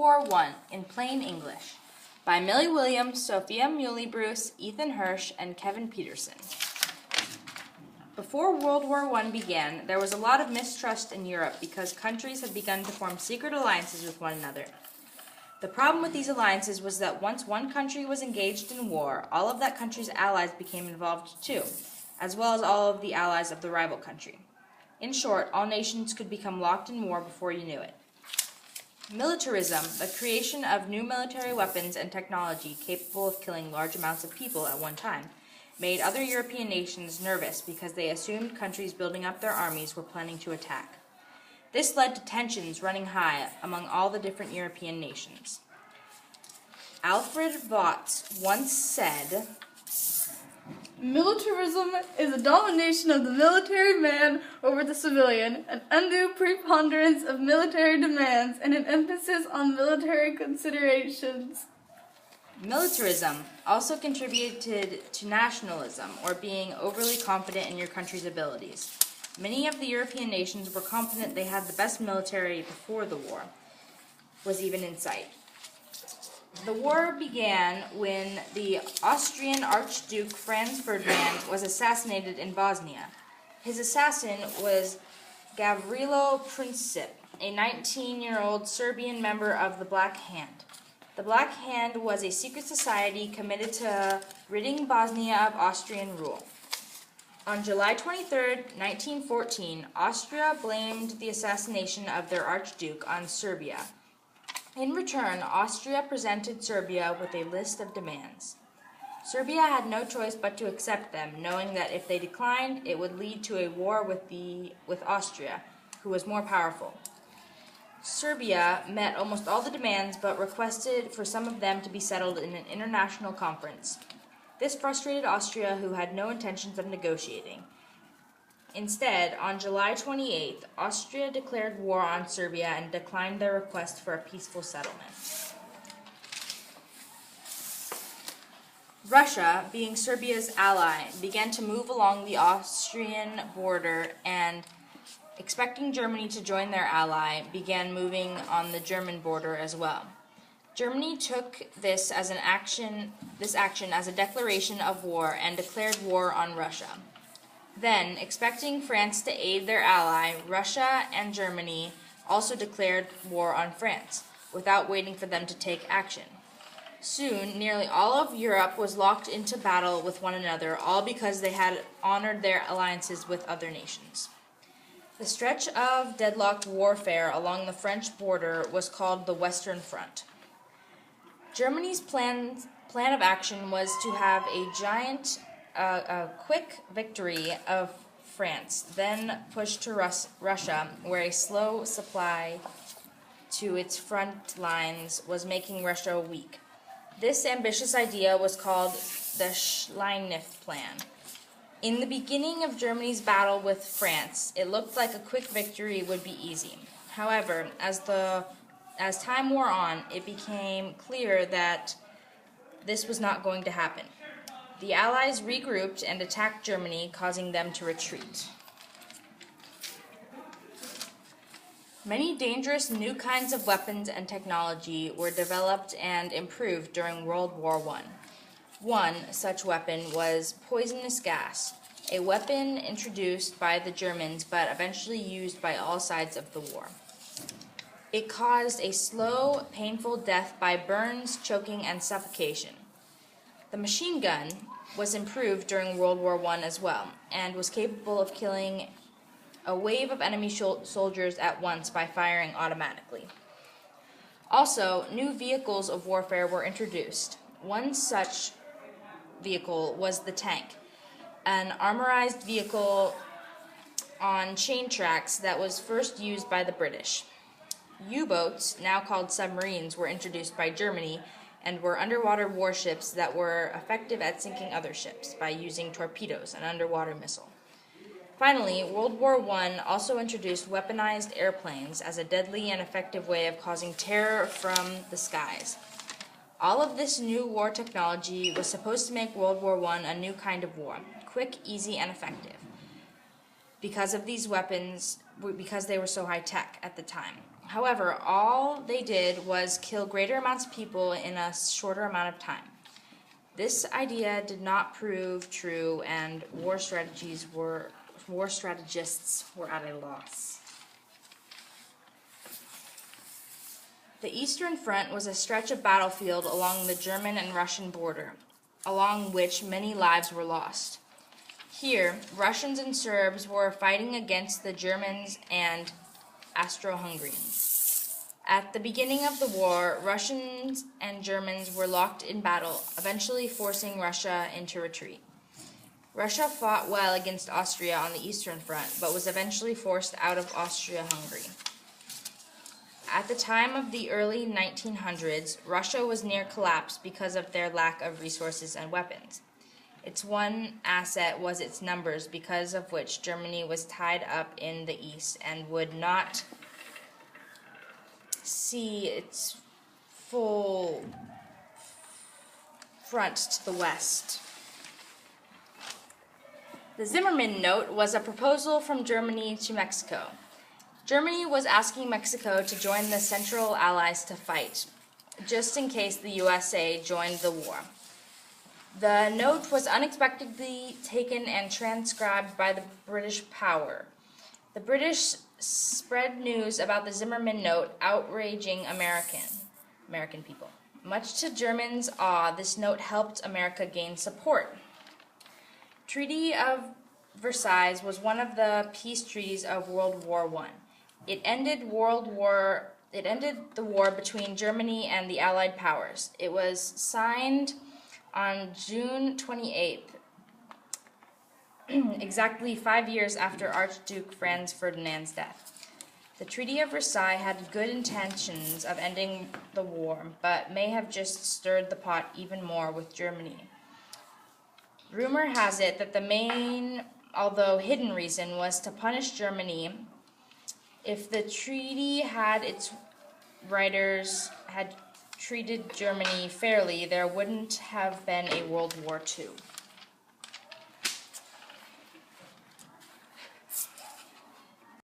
War I in Plain English by Millie Williams, Sophia Muley Bruce, Ethan Hirsch, and Kevin Peterson. Before World War I began, there was a lot of mistrust in Europe because countries had begun to form secret alliances with one another. The problem with these alliances was that once one country was engaged in war, all of that country's allies became involved too, as well as all of the allies of the rival country. In short, all nations could become locked in war before you knew it. Militarism, the creation of new military weapons and technology capable of killing large amounts of people at one time, made other European nations nervous because they assumed countries building up their armies were planning to attack. This led to tensions running high among all the different European nations. Alfred Vaught once said, "Militarism is a domination of the military man over the civilian, an undue preponderance of military demands, and an emphasis on military considerations." Militarism also contributed to nationalism, or being overly confident in your country's abilities. Many of the European nations were confident they had the best military before the war was even in sight. The war began when the Austrian Archduke Franz Ferdinand was assassinated in Bosnia. His assassin was Gavrilo Princip, a 19-year-old Serbian member of the Black Hand. The Black Hand was a secret society committed to ridding Bosnia of Austrian rule. On July 23, 1914, Austria blamed the assassination of their Archduke on Serbia. In return, Austria presented Serbia with a list of demands. Serbia had no choice but to accept them, knowing that if they declined, it would lead to a war with Austria, who was more powerful. Serbia met almost all the demands, but requested for some of them to be settled in an international conference. This frustrated Austria, who had no intentions of negotiating. Instead, on July 28th, Austria declared war on Serbia and declined their request for a peaceful settlement. Russia, being Serbia's ally, began to move along the Austrian border and, expecting Germany to join their ally, began moving on the German border as well. Germany took this action as a declaration of war and declared war on Russia. Then, expecting France to aid their ally, Russia and Germany also declared war on France, without waiting for them to take action. Soon, nearly all of Europe was locked into battle with one another, all because they had honored their alliances with other nations. The stretch of deadlocked warfare along the French border was called the Western Front. Germany's plan of action was to have a quick victory of France, then push to Russia, where a slow supply to its front lines was making Russia weak. This ambitious idea was called the Schlieffen Plan. In the beginning of Germany's battle with France, it looked like a quick victory would be easy. However, as time wore on, it became clear that this was not going to happen. The Allies regrouped and attacked Germany, causing them to retreat. Many dangerous new kinds of weapons and technology were developed and improved during World War I. One such weapon was poisonous gas, a weapon introduced by the Germans but eventually used by all sides of the war. It caused a slow, painful death by burns, choking, and suffocation. The machine gun was improved during World War I as well, and was capable of killing a wave of enemy soldiers at once by firing automatically. Also, new vehicles of warfare were introduced. One such vehicle was the tank, an armorized vehicle on chain tracks that was first used by the British. U-boats, now called submarines, were introduced by Germany and were underwater warships that were effective at sinking other ships by using torpedoes, an underwater missile. Finally, World War I also introduced weaponized airplanes as a deadly and effective way of causing terror from the skies. All of this new war technology was supposed to make World War I a new kind of war, quick, easy, and effective. Because of these weapons, because they were so high-tech at the time. However, all they did was kill greater amounts of people in a shorter amount of time. This idea did not prove true, and war strategists were at a loss. The Eastern Front was a stretch of battlefield along the German and Russian border, along which many lives were lost. Here, Russians and Serbs were fighting against the Germans and Austro-Hungarians. At the beginning of the war, Russians and Germans were locked in battle, eventually forcing Russia into retreat. Russia fought well against Austria on the Eastern Front, but was eventually forced out of Austria-Hungary. At the time of the early 1900s, Russia was near collapse because of their lack of resources and weapons. Its one asset was its numbers, because of which Germany was tied up in the east and would not see its full front to the west. The Zimmermann Note was a proposal from Germany to Mexico. Germany was asking Mexico to join the Central Allies to fight, just in case the USA joined the war. The note was unexpectedly taken and transcribed by the British power. The British spread news about the Zimmermann Note, outraging American people. Much to Germans' awe, this note helped America gain support. Treaty of Versailles was one of the peace treaties of World War I. It ended the war between Germany and the Allied powers. It was signed on June 28th, exactly 5 years after Archduke Franz Ferdinand's death. The Treaty of Versailles had good intentions of ending the war, but may have just stirred the pot even more with Germany. Rumor has it that the main, although hidden, reason was to punish Germany. If the treaty had its writers had treated Germany fairly, there wouldn't have been a World War II.